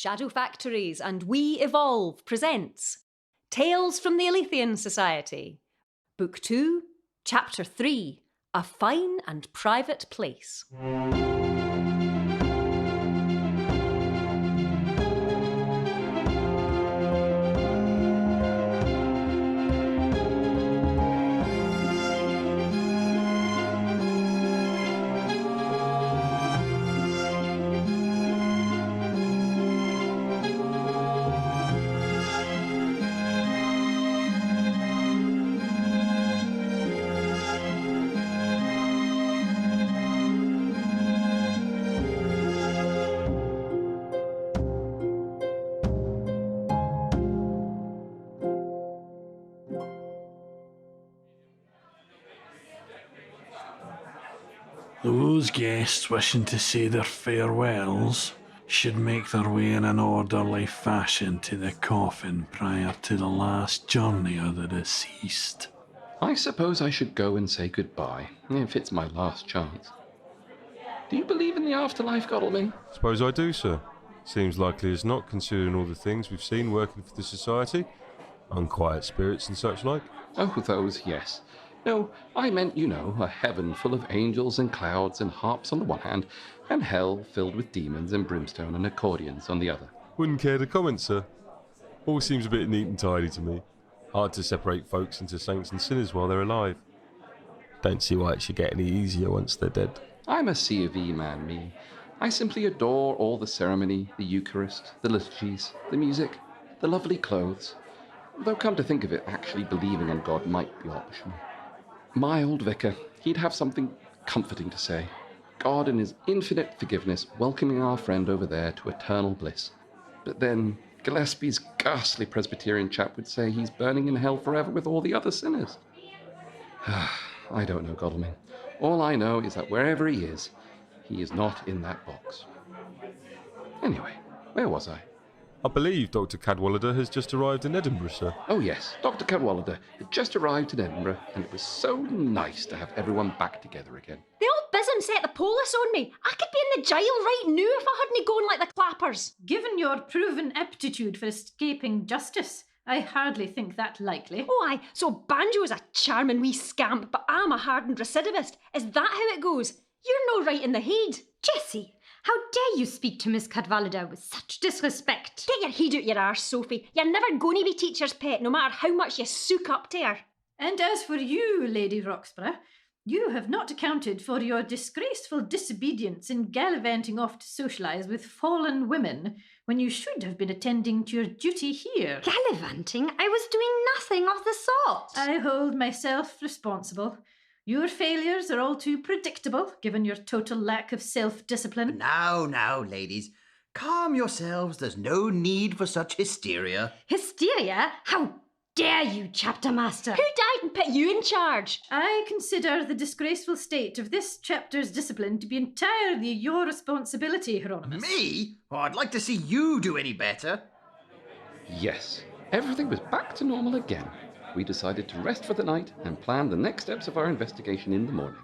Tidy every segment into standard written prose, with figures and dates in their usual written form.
Shadow Factories and We Evolve presents Tales from the Aletheian Society, Book 2, Chapter 3, A Fine and Private Place. Those guests wishing to say their farewells should make their way in an orderly fashion to the coffin prior to the last journey of the deceased. I suppose I should go and say goodbye, if it's my last chance. Do you believe in the afterlife, Godalming? Suppose I do, sir. Seems likely as not, considering all the things we've seen working for the Society. Unquiet spirits and such like. Oh, those, yes. No, I meant, a heaven full of angels and clouds and harps on the one hand, and hell filled with demons and brimstone and accordions on the other. Wouldn't care to comment, sir. All seems a bit neat and tidy to me. Hard to separate folks into saints and sinners while they're alive. Don't see why it should get any easier once they're dead. I'm a C of E man, me. I simply adore all the ceremony, the Eucharist, the liturgies, the music, the lovely clothes. Though come to think of it, actually believing in God might be optional. My old vicar, he'd have something comforting to say. God in his infinite forgiveness welcoming our friend over there to eternal bliss. But then Gillespie's ghastly Presbyterian chap would say he's burning in hell forever with all the other sinners. I don't know, Godalming. All I know is that wherever he is not in that box. Anyway, where was I? I believe Dr. Cadwallader has just arrived in Edinburgh, sir. Oh yes, Dr. Cadwallader had just arrived in Edinburgh, and it was so nice to have everyone back together again. The Old Bethens set the police on me. I could be in the jail right now if I hadn't gone like the clappers. Given your proven aptitude for escaping justice, I hardly think that likely. Oh aye, so Banjo's a charming wee scamp, but I'm a hardened recidivist. Is that how it goes? You're no right in the head. Jessie, how dare you speak to Miss Cadwallader with such disrespect? Get your head out your arse, Sophie. You're never going to be teacher's pet, no matter how much you sook up to her. And as for you, Lady Roxburgh, you have not accounted for your disgraceful disobedience in gallivanting off to socialise with fallen women when you should have been attending to your duty here. Gallivanting? I was doing nothing of the sort. I hold myself responsible. Your failures are all too predictable, given your total lack of self-discipline. Now, ladies. Calm yourselves. There's no need for such hysteria. Hysteria? How dare you, chapter master? Who died and put you in charge? I consider the disgraceful state of this chapter's discipline to be entirely your responsibility, Hieronymus. Me? Oh, I'd like to see you do any better. Yes, everything was back to normal again. We decided to rest for the night and plan the next steps of our investigation in the morning.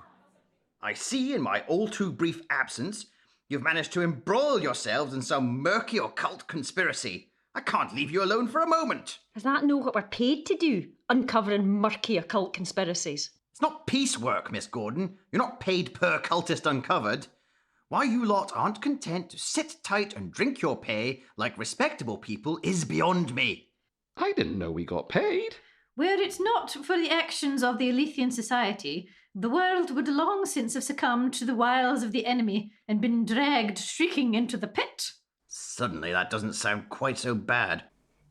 I see in my all too brief absence, you've managed to embroil yourselves in some murky occult conspiracy. I can't leave you alone for a moment. Is that not what we're paid to do? Uncovering murky occult conspiracies. It's not piecework, Miss Gordon. You're not paid per cultist uncovered. Why you lot aren't content to sit tight and drink your pay like respectable people is beyond me. I didn't know we got paid. Were it not for the actions of the Aletheian Society, the world would long since have succumbed to the wiles of the enemy and been dragged shrieking into the pit. Suddenly that doesn't sound quite so bad.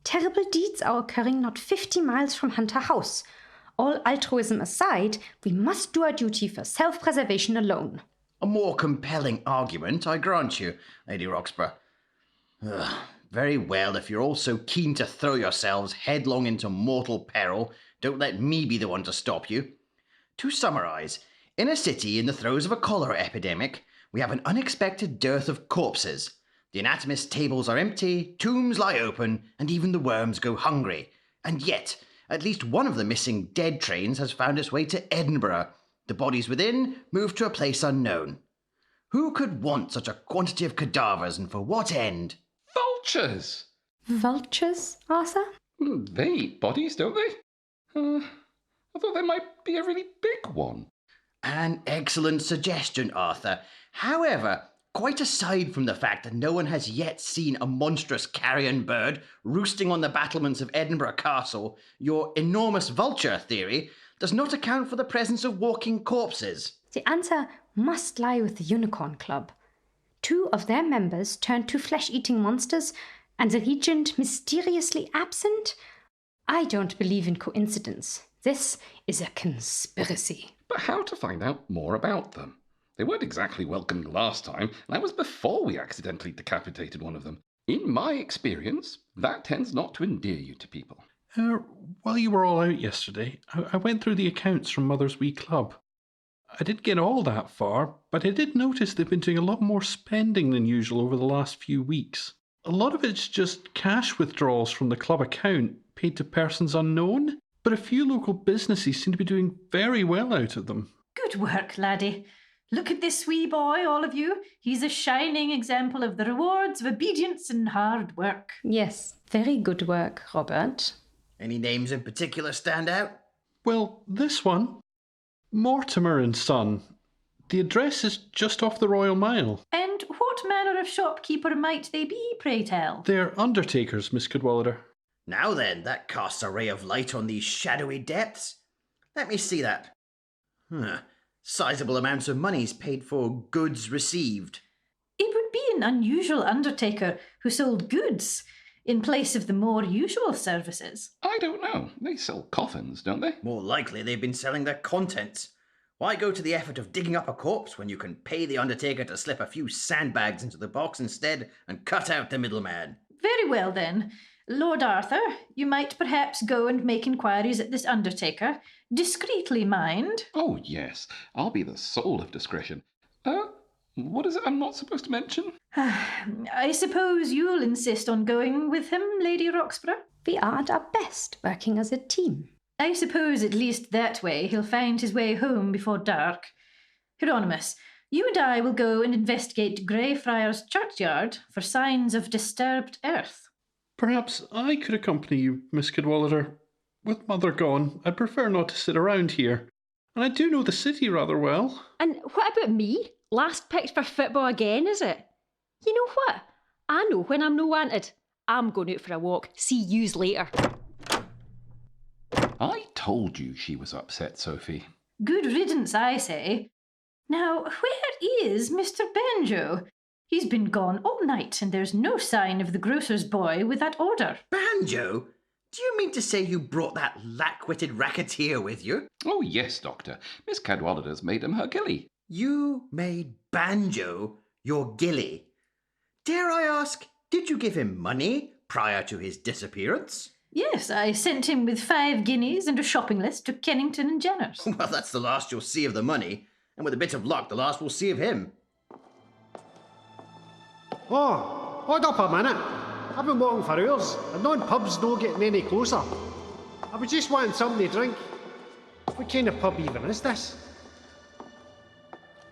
Terrible deeds are occurring not 50 miles from Hunter House. All altruism aside, we must do our duty for self-preservation alone. A more compelling argument, I grant you, Lady Roxburgh. Very well, if you're all so keen to throw yourselves headlong into mortal peril, don't let me be the one to stop you. To summarise, in a city in the throes of a cholera epidemic, we have an unexpected dearth of corpses. The anatomist's tables are empty, tombs lie open, and even the worms go hungry. And yet, at least one of the missing dead trains has found its way to Edinburgh. The bodies within moved to a place unknown. Who could want such a quantity of cadavers, and for what end? Vultures! Vultures, Arthur? They eat bodies, don't they? I thought there might be a really big one. An excellent suggestion, Arthur. However, quite aside from the fact that no one has yet seen a monstrous carrion bird roosting on the battlements of Edinburgh Castle, your enormous vulture theory does not account for the presence of walking corpses. The answer must lie with the Unicorn Club. 2 of their members turned to flesh-eating monsters, and the regent mysteriously absent? I don't believe in coincidence. This is a conspiracy. But how to find out more about them? They weren't exactly welcoming last time, and that was before we accidentally decapitated one of them. In my experience, that tends not to endear you to people. While you were all out yesterday, I went through the accounts from Mother's Wee Club. I didn't get all that far, but I did notice they've been doing a lot more spending than usual over the last few weeks. A lot of it's just cash withdrawals from the club account, paid to persons unknown, but a few local businesses seem to be doing very well out of them. Good work, laddie. Look at this wee boy, all of you. He's a shining example of the rewards of obedience and hard work. Yes, very good work, Robert. Any names in particular stand out? Well, this one, Mortimer and Son. The address is just off the Royal Mile. And what manner of shopkeeper might they be, pray tell? They're undertakers, Miss Cadwallader. Now then, that casts a ray of light on these shadowy depths. Let me see that. Sizable amounts of money's paid for goods received. It would be an unusual undertaker who sold goods in place of the more usual services. I don't know. They sell coffins, don't they? More likely they've been selling their contents. Why go to the effort of digging up a corpse when you can pay the undertaker to slip a few sandbags into the box instead and cut out the middleman? Very well then. Lord Arthur, you might perhaps go and make inquiries at this undertaker. Discreetly, mind. Oh, yes. I'll be the soul of discretion. What is it I'm not supposed to mention? I suppose you'll insist on going with him, Lady Roxburgh? We are at our best working as a team. I suppose at least that way he'll find his way home before dark. Hieronymus, you and I will go and investigate Greyfriars churchyard for signs of disturbed earth. Perhaps I could accompany you, Miss Cadwallader. With Mother gone, I prefer not to sit around here. And I do know the city rather well. And what about me? Last picked for football again, is it? You know what? I know when I'm no wanted. I'm going out for a walk. See yous later. I told you she was upset, Sophie. Good riddance, I say. Now, where is Mr. Banjo? He's been gone all night, and there's no sign of the grocer's boy with that order. Banjo? Do you mean to say you brought that lack-witted racketeer with you? Oh, yes, Doctor. Miss Cadwallader's made him her gilly. You made Banjo your gilly? Dare I ask, did you give him money prior to his disappearance? Yes, I sent him with 5 guineas and a shopping list to Kennington and Jenner's. Well, that's the last you'll see of the money, and with a bit of luck, the last we'll see of him. Oh, hold up a minute. I've been walking for hours, and non-pub's not getting any closer. I was just wanting something to drink. What kind of pub even is this?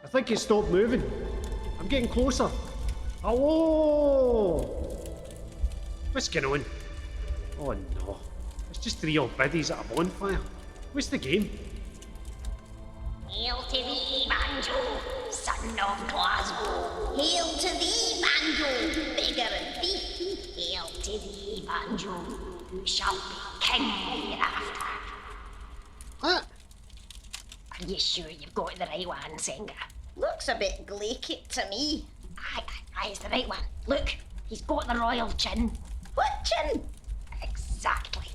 I think it stopped moving. I'm getting closer. Hello? What's going on? Oh no, it's just 3 old biddies at a bonfire. What's the game? Hail to thee, Banjo, son of Glasgow. Hail to thee, Banjo, beggar and thief. Hail to thee, Banjo, who shall be king hereafter. What? Are you sure you've got the right one, Senga? Looks a bit glaikit to me. Aye, it's the right one. Look, he's got the royal chin. What chin? Exactly.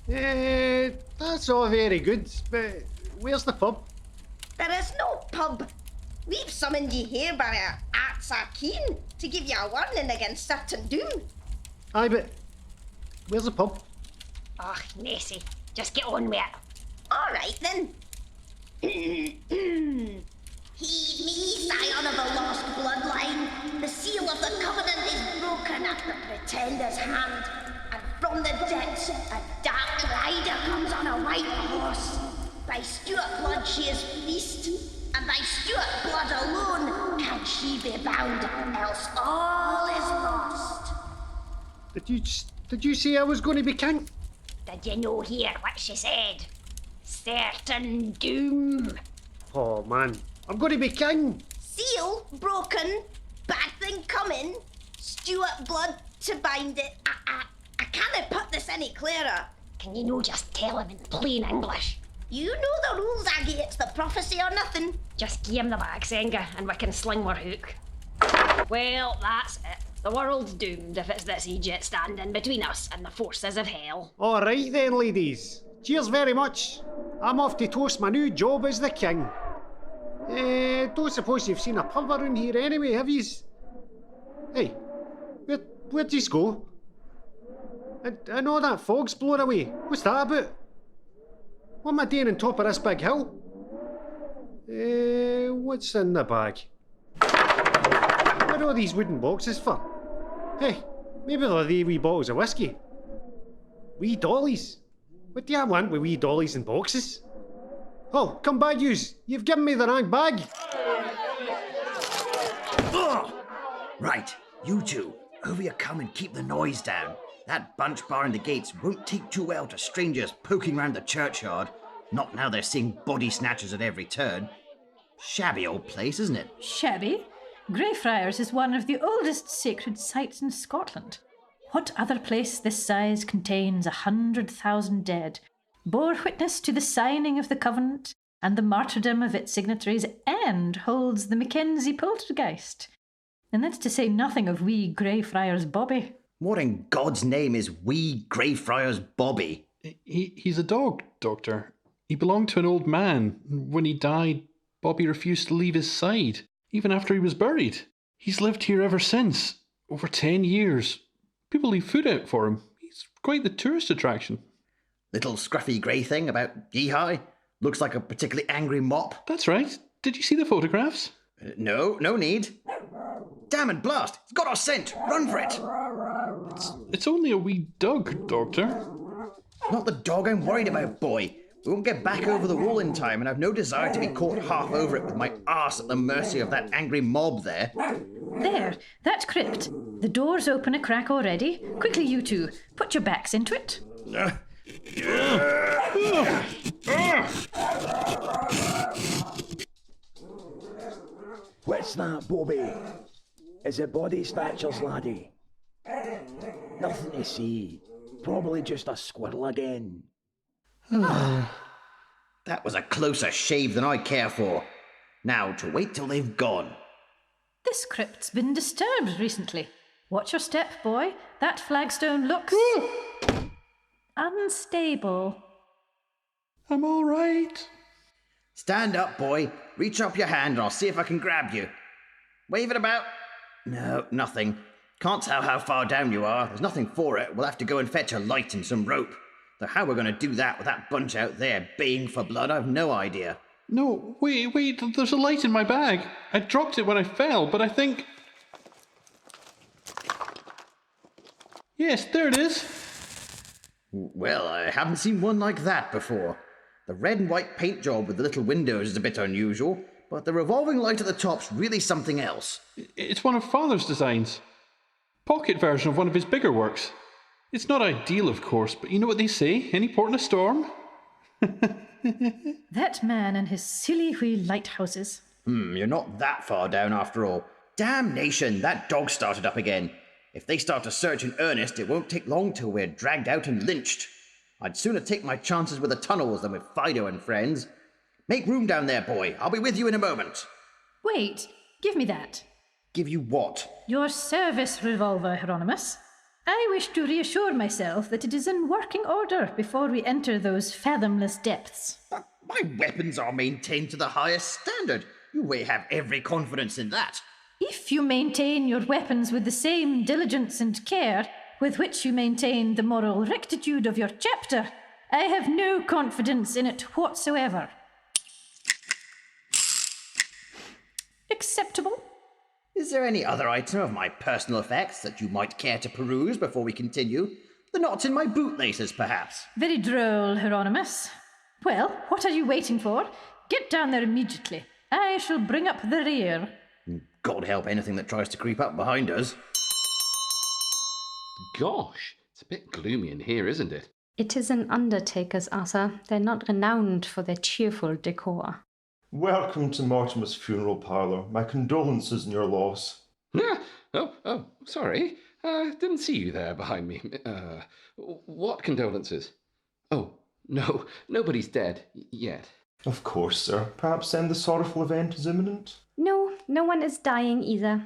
That's all very good, but where's the pub? There is no pub. We've summoned you here by our arts are keen to give you a warning against certain doom. Aye, but where's the pub? Oh, Nessie, just get on with it. All right, then. Heed me, scion of the lost bloodline. The seal of the covenant is broken at the pretender's hand, and from the depths a dark rider comes on a white horse. By Stuart blood she is fleeced, and by Stuart blood alone can she be bound, else all is lost. Did you say I was going to be king? Did you no hear what she said? Certain doom. Oh man, I'm going to be king. Seal broken, bad thing coming, Stuart blood to bind it. I can't put this any clearer. Can you no just tell him in plain English? You know the rules, Aggie. It's the prophecy or nothing. Just give him the bag, Senga, and we can sling our hook. Well, that's it. The world's doomed if it's this Egypt standing between us and the forces of hell. All right then, ladies. Cheers very much. I'm off to toast my new job as the king. Don't suppose you've seen a pub around here anyway, have yous? Hey, where'd yous go? I know that fog's blowing away. What's that about? What am I doing on top of this big hill? What's in the bag? What are all these wooden boxes for? Hey, maybe they're the wee bottles of whiskey. Wee dollies? What do you want with wee dollies and boxes? Oh, come back, yous. You've given me the wrong bag. Ugh! Right, you two, over you come and keep the noise down. That bunch barring the gates won't take too well to strangers poking round the churchyard. Not now they're seeing body snatchers at every turn. Shabby old place, isn't it? Shabby? Greyfriars is one of the oldest sacred sites in Scotland. What other place this size contains 100,000 dead, bore witness to the signing of the Covenant and the martyrdom of its signatories, and holds the Mackenzie poltergeist? And that's to say nothing of wee Greyfriars Bobby. What in God's name is wee Greyfriars Bobby? He's a dog, Doctor. He belonged to an old man. When he died, Bobby refused to leave his side, even after he was buried. He's lived here ever since, over 10 years. People leave food out for him. He's quite the tourist attraction. Little scruffy grey thing about yee-high? Looks like a particularly angry mop. That's right. Did you see the photographs? No need. Damn and blast! It's got our scent! Run for it! It's only a wee dog, Doctor. Not the dog I'm worried about, boy. We won't get back over the wall in time, and I've no desire to be caught half over it with my arse at the mercy of that angry mob there. There, that crypt. The door's open a crack already. Quickly, you two, put your backs into it. What's that, Bobby? Is it body snatchers, laddie? Nothing to see. Probably just a squirrel again. That was a closer shave than I care for. Now, to wait till they've gone. This crypt's been disturbed recently. Watch your step, boy. That flagstone looks... unstable. I'm all right. Stand up, boy. Reach up your hand and I'll see if I can grab you. Wave it about. No, nothing. Can't tell how far down you are. There's nothing for it. We'll have to go and fetch a light and some rope. Though how we're going to do that with that bunch out there baying for blood, I've no idea. No, wait, there's a light in my bag. I dropped it when I fell, but I think... Yes, there it is. Well, I haven't seen one like that before. The red and white paint job with the little windows is a bit unusual, but the revolving light at the top's really something else. It's one of Father's designs. Pocket version of one of his bigger works. It's not ideal, of course, but you know what they say, any port in a storm? That man and his silly wee lighthouses. You're not that far down after all. Damnation, that dog started up again. If they start to search in earnest, it won't take long till we're dragged out and lynched. I'd sooner take my chances with the tunnels than with Fido and friends. Make room down there, boy. I'll be with you in a moment. Wait, give me that. Give you what? Your service revolver, Hieronymus. I wish to reassure myself that it is in working order before we enter those fathomless depths. My weapons are maintained to the highest standard. You may have every confidence in that. If you maintain your weapons with the same diligence and care with which you maintain the moral rectitude of your chapter, I have no confidence in it whatsoever. Acceptable? Is there any other item of my personal effects that you might care to peruse before we continue? The knots in my bootlaces, perhaps? Very droll, Hieronymus. Well, what are you waiting for? Get down there immediately. I shall bring up the rear. God help anything that tries to creep up behind us. Gosh, it's a bit gloomy in here, isn't it? It is an undertaker's, Arthur. They're not renowned for their cheerful decor. Welcome to Mortimer's funeral parlour. My condolences in your loss. Oh, sorry. Didn't see you there behind me. What condolences? Oh, no, nobody's dead yet. Of course, sir. Perhaps then the sorrowful event is imminent? No, no one is dying either.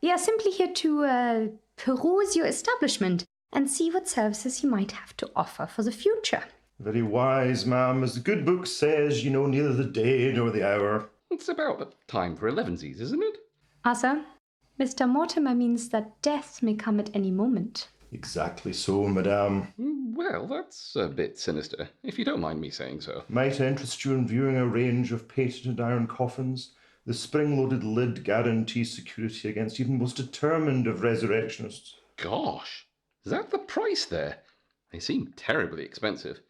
We are simply here to peruse your establishment and see what services you might have to offer for the future. Very wise, ma'am. As the good book says, you know neither the day nor the hour. It's about time for elevensies, isn't it? Arthur, Mr. Mortimer means that death may come at any moment. Exactly so, madame. Well, that's a bit sinister, if you don't mind me saying so. Might I interest you in viewing a range of patented iron coffins? The spring-loaded lid guarantees security against even most determined of resurrectionists. Gosh, is that the price there? They seem terribly expensive.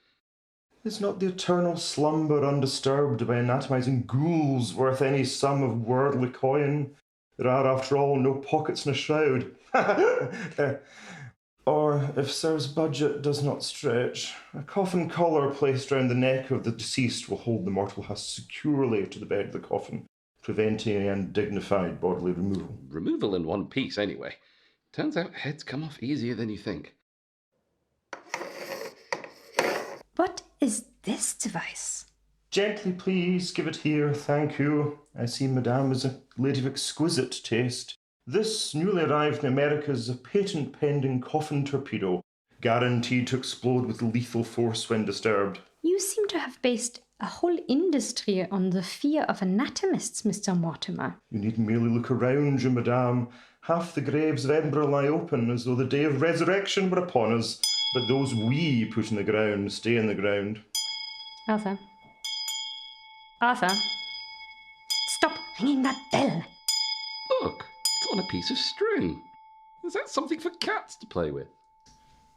Is not the eternal slumber undisturbed by anatomizing ghouls worth any sum of worldly coin? There are, after all, no pockets in a shroud. Or, if sir's budget does not stretch, a coffin collar placed round the neck of the deceased will hold the mortal husk securely to the bed of the coffin, preventing any undignified bodily removal. Removal in one piece, anyway. Turns out heads come off easier than you think. What is this device? Gently, please, give it here, thank you. I see madame is a lady of exquisite taste. This, newly arrived in America, is a patent-pending coffin torpedo, guaranteed to explode with lethal force when disturbed. You seem to have based a whole industry on the fear of anatomists, Mr. Mortimer. You need merely look around you, madame. Half the graves of Edinburgh lie open, as though the day of resurrection were upon us. But those we put in the ground stay in the ground. Arthur. Arthur. Stop ringing that bell. Look, it's on a piece of string. Is that something for cats to play with?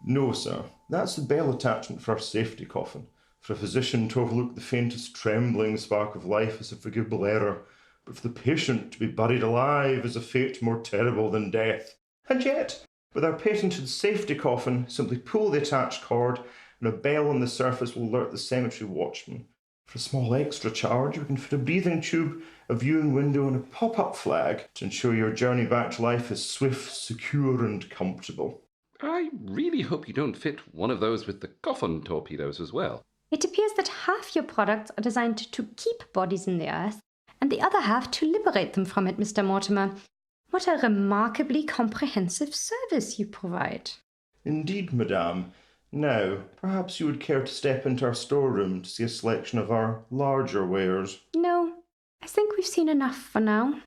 No, sir. That's the bell attachment for our safety coffin. For a physician to overlook the faintest trembling spark of life is a forgivable error, but for the patient to be buried alive is a fate more terrible than death. And yet, with our patented safety coffin, simply pull the attached cord, and a bell on the surface will alert the cemetery watchman. For a small extra charge, we can fit a breathing tube, a viewing window, and a pop-up flag to ensure your journey back to life is swift, secure, and comfortable. I really hope you don't fit one of those with the coffin torpedoes as well. It appears that half your products are designed to keep bodies in the earth, and the other half to liberate them from it, Mr. Mortimer. What a remarkably comprehensive service you provide. Indeed, madame. Now, perhaps you would care to step into our storeroom to see a selection of our larger wares. No, I think we've seen enough for now.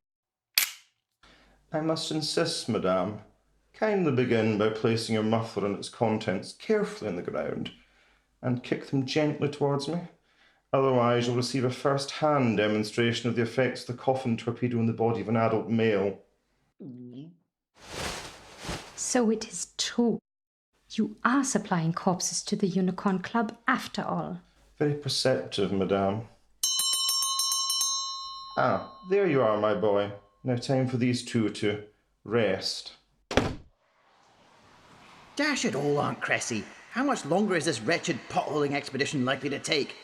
I must insist, madame. Kindly begin by placing your muffler and its contents carefully on the ground, and kick them gently towards me. Otherwise, you'll receive a first-hand demonstration of the effects of the coffin torpedo in the body of an adult male. So it is true. You are supplying corpses to the Unicorn Club after all. Very perceptive, madame. Ah, there you are, my boy. Now time for these two to rest. Dash it all, Aunt Cressy. How much longer is this wretched potholing expedition likely to take?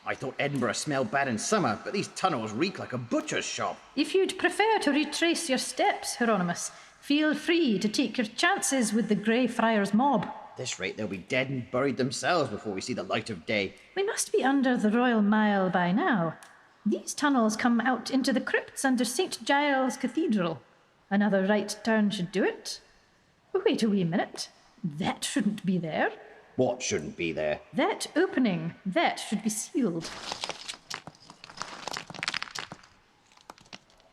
I thought Edinburgh smelled bad in summer, but these tunnels reek like a butcher's shop. If you'd prefer to retrace your steps, Hieronymus, feel free to take your chances with the Greyfriars mob. At this rate, they'll be dead and buried themselves before we see the light of day. We must be under the Royal Mile by now. These tunnels come out into the crypts under St. Giles Cathedral. Another right turn should do it. Wait a wee minute. That shouldn't be there. What shouldn't be there? That opening. That should be sealed.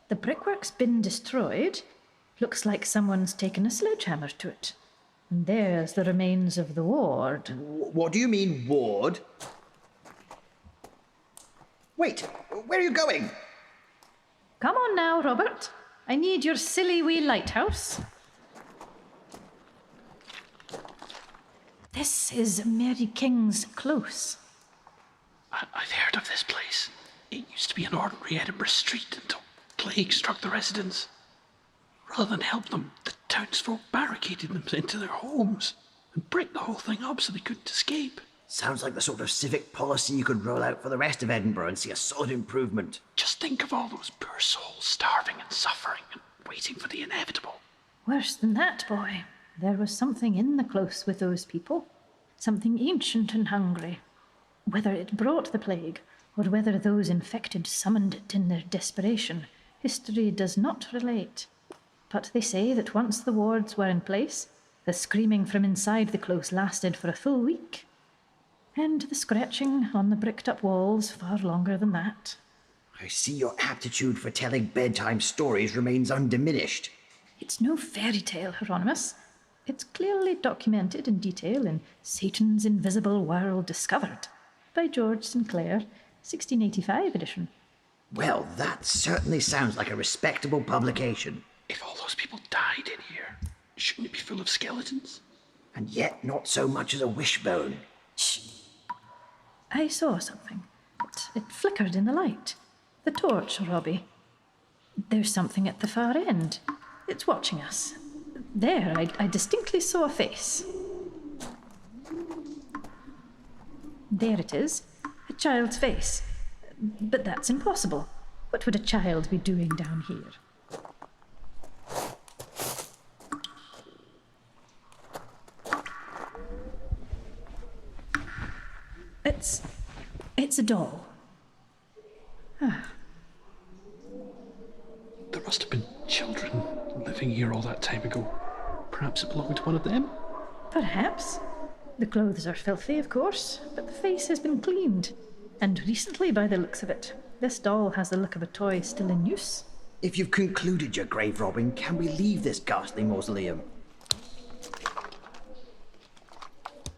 The brickwork's been destroyed. Looks like someone's taken a sledgehammer to it. And there's the remains of the ward. What do you mean, ward? Wait, where are you going? Come on now, Robert. I need your silly wee lighthouse. This is Mary King's Close. I've heard of this place. It used to be an ordinary Edinburgh street until plague struck the residents. Rather than help them, the townsfolk barracked. barricaded them into their homes and bricked the whole thing up so they couldn't escape. Sounds like the sort of civic policy you could roll out for the rest of Edinburgh and see a solid improvement. Just think of all those poor souls starving and suffering and waiting for the inevitable. Worse than that, boy. There was something in the close with those people. Something ancient and hungry. Whether it brought the plague, or whether those infected summoned it in their desperation, history does not relate. But they say that once the wards were in place, the screaming from inside the close lasted for a full week. And the scratching on the bricked-up walls far longer than that. I see your aptitude for telling bedtime stories remains undiminished. It's no fairy tale, Hieronymus. It's clearly documented in detail in Satan's Invisible World Discovered by George Sinclair, 1685 edition. Well, that certainly sounds like a respectable publication. If all those people died in here, shouldn't it be full of skeletons? And yet not so much as a wishbone. Shh! I saw something. It flickered in the light. The torch, Robbie. There's something at the far end. It's watching us. There, I distinctly saw a face. There it is. A child's face. But that's impossible. What would a child be doing down here? It's a doll. Ah. There must have been children living here all that time ago. Perhaps it belonged to one of them? Perhaps. The clothes are filthy, of course, but the face has been cleaned. And recently, by the looks of it. This doll has the look of a toy still in use. If you've concluded your grave robbing, can we leave this ghastly mausoleum?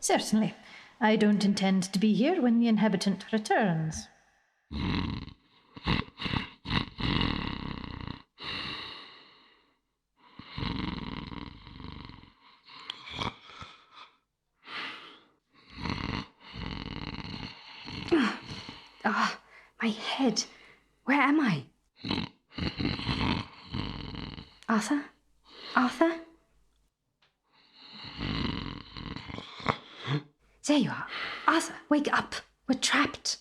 Certainly. I don't intend to be here when the inhabitant returns. My head. Where am I? Arthur? Arthur? There you are. Arthur, wake up. We're trapped.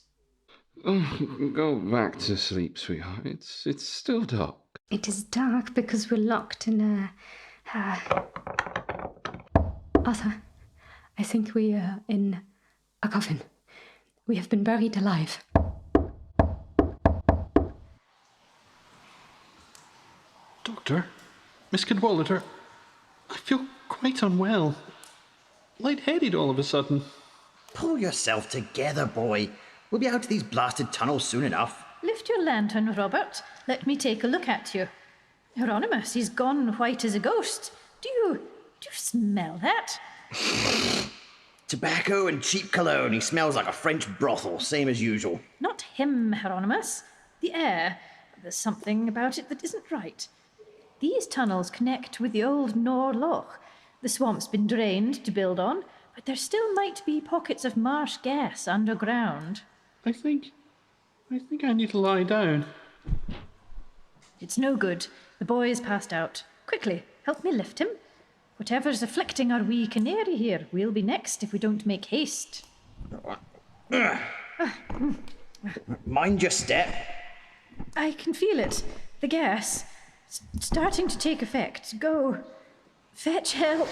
Oh, go back to sleep, sweetheart. It's still dark. It is dark because we're locked in Arthur, I think we are in a coffin. We have been buried alive. Doctor? Miss Cadwallader? I feel quite unwell. Lightheaded all of a sudden. Pull yourself together, boy. We'll be out of these blasted tunnels soon enough. Lift your lantern, Robert. Let me take a look at you. Hieronymus, he's gone white as a ghost. Do you smell that? Tobacco and cheap cologne. He smells like a French brothel, same as usual. Not him, Hieronymus. The air. There's something about it that isn't right. These tunnels connect with the old Nor Loch. The swamp's been drained to build on, but there still might be pockets of marsh gas underground. I think I need to lie down. It's no good. The boy is passed out. Quickly, help me lift him. Whatever's afflicting our wee canary here, we'll be next if we don't make haste. Mind your step. I can feel it. The gas. Starting to take effect. Go. Fetch help.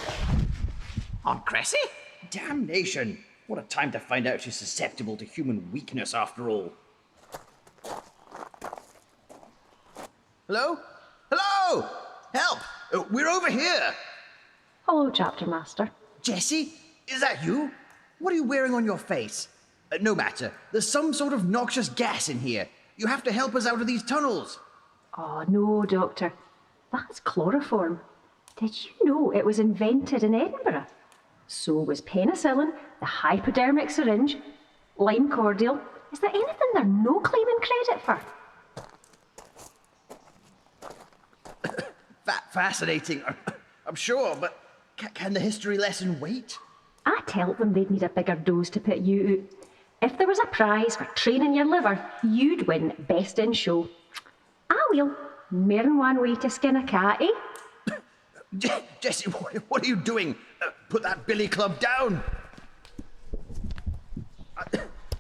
Aunt Cressy? Damnation. What a time to find out she's susceptible to human weakness after all. Hello? Hello! Help! We're over here! Hello, Chapter Master. Jessie? Is that you? What are you wearing on your face? No matter. There's some sort of noxious gas in here. You have to help us out of these tunnels. Oh, no, Doctor. That's chloroform. Did you know it was invented in Edinburgh? So was penicillin, the hypodermic syringe, lime cordial. Is there anything they're no claiming credit for? Fascinating, I'm sure, but can the history lesson wait? I tell them they'd need a bigger dose to put you out. If there was a prize for training your liver, you'd win Best in Show. Ah, well, more than one way to skin a cat, eh? Jesse, what are you doing? Put that billy club down.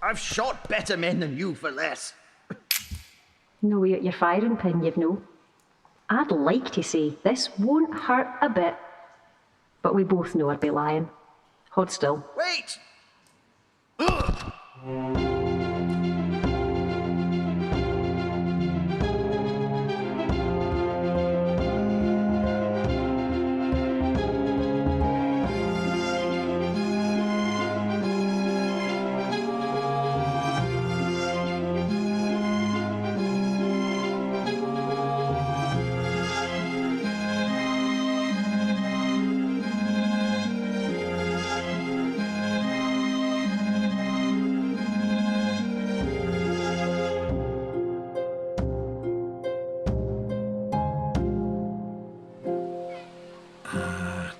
I've shot better men than you for less. No, you're firing pin, you've no. I'd like to say this won't hurt a bit, but we both know I'd be lying. Hold still. Wait!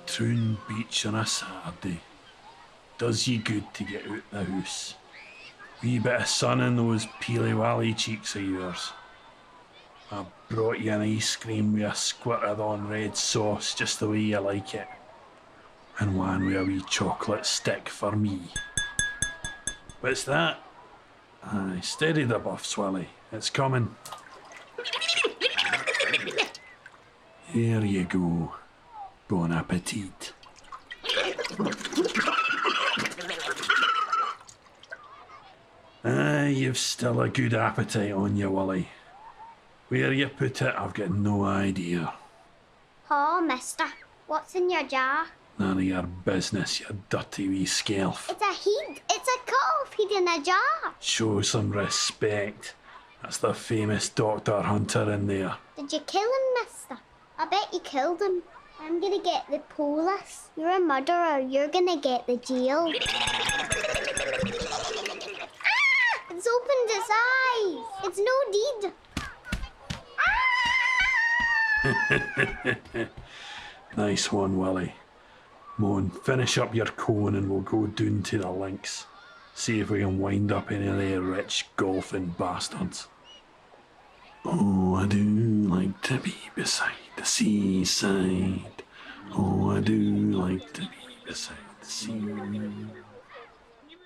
Troon Beach on a Saturday. Does ye good to get out the house. Wee bit of sun in those peely-wally cheeks of yours. I brought you an ice cream with a squirted on red sauce just the way you like it. And one with a wee chocolate stick for me. What's that? Aye, steady the buff, Swilly. It's coming. Here you go. Bon appetit. You've still a good appetite on you, Willie. Where you put it, I've got no idea. Oh, mister, what's in your jar? None of your business, you dirty wee skelf. It's a heat. It's a cut-off heat in a jar. Show some respect. That's the famous Dr. Hunter in there. Did you kill him, mister? I bet you killed him. I'm gonna get the police. You're a murderer. You're gonna get the jail. It's opened its eyes. It's no deed. Nice one, Willie. Mon, finish up your cone and we'll go down to the links. See if we can wind up any of their rich golfing bastards. Oh, I do like to be beside the seaside. Oh, I do like to be beside the sea.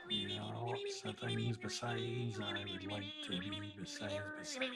There are lots of things besides I would like to be beside the sea.